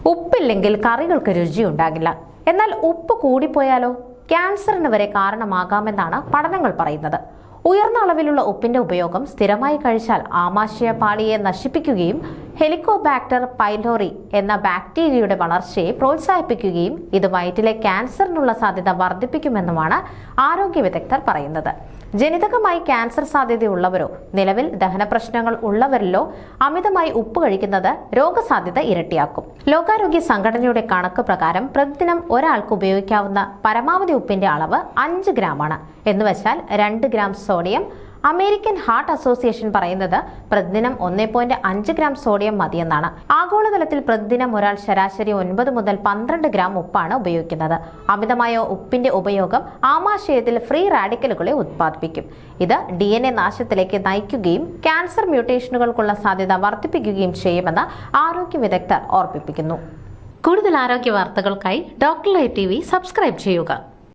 ഉപ്പില്ലെങ്കിൽ കറികൾക്ക് രുചിയുണ്ടാകില്ല. എന്നാൽ ഉപ്പ് കൂടിപ്പോയാലോ? ക്യാൻസറിന് വരെ കാരണമാകാമെന്നാണ് പഠനങ്ങൾ പറയുന്നത്. ഉയർന്ന അളവിലുള്ള ഉപ്പിന്റെ ഉപയോഗം സ്ഥിരമായി കഴിച്ചാൽ ആമാശയ പാളിയെ നശിപ്പിക്കുകയും ഹെലിക്കോബാക്ടർ പൈലോറി എന്ന ബാക്ടീരിയയുടെ വളർച്ചയെ പ്രോത്സാഹിപ്പിക്കുകയും ഇത് വയറ്റിലെ ക്യാൻസറിനുള്ള സാധ്യത വർദ്ധിപ്പിക്കുമെന്നുമാണ് ആരോഗ്യ വിദഗ്ധർ പറയുന്നത്. ജനിതകമായി ക്യാൻസർ സാധ്യതയുള്ളവരോ നിലവിൽ ദഹന പ്രശ്നങ്ങൾ ഉള്ളവരിലോ അമിതമായി ഉപ്പ് കഴിക്കുന്നത് രോഗസാധ്യത ഇരട്ടിയാക്കും. ലോകാരോഗ്യ സംഘടനയുടെ കണക്ക് പ്രകാരം പ്രതിദിനം ഒരാൾക്ക് ഉപയോഗിക്കാവുന്ന പരമാവധി ഉപ്പിന്റെ അളവ് 5 ഗ്രാമാണ്. എന്നുവെച്ചാൽ 2 gram sodium. American heart association പറയുന്നത് പ്രതിദിനം 1.5 ഗ്രാം സോഡിയം മതിയെന്നാണ്. ആഗോളതലത്തിൽ പ്രതിദിനം ഒരാൾ ശരാശരി 9 മുതൽ 12 ഗ്രാം ഉപ്പാണ് ഉപയോഗിക്കുന്നത്. അമിതമായ ഉപ്പിന്റെ ഉപയോഗം ആമാശയത്തിൽ ഫ്രീ റാഡിക്കലുകളെ ഉത്പാദിപ്പിക്കും. ഇത് DNA നാശത്തിലേക്ക് നയിക്കുകയും ക്യാൻസർ മ്യൂട്ടേഷനുകൾക്കുള്ള സാധ്യത വർദ്ധിപ്പിക്കുകയും ചെയ്യുമെന്ന് ആരോഗ്യ വിദഗ്ധർ ഓർമ്മിപ്പിക്കുന്നു. കൂടുതൽ ആരോഗ്യ വാർത്തകൾക്കായി ഡോക്ടർ ലൈവ് TV സബ്സ്ക്രൈബ് ചെയ്യുക.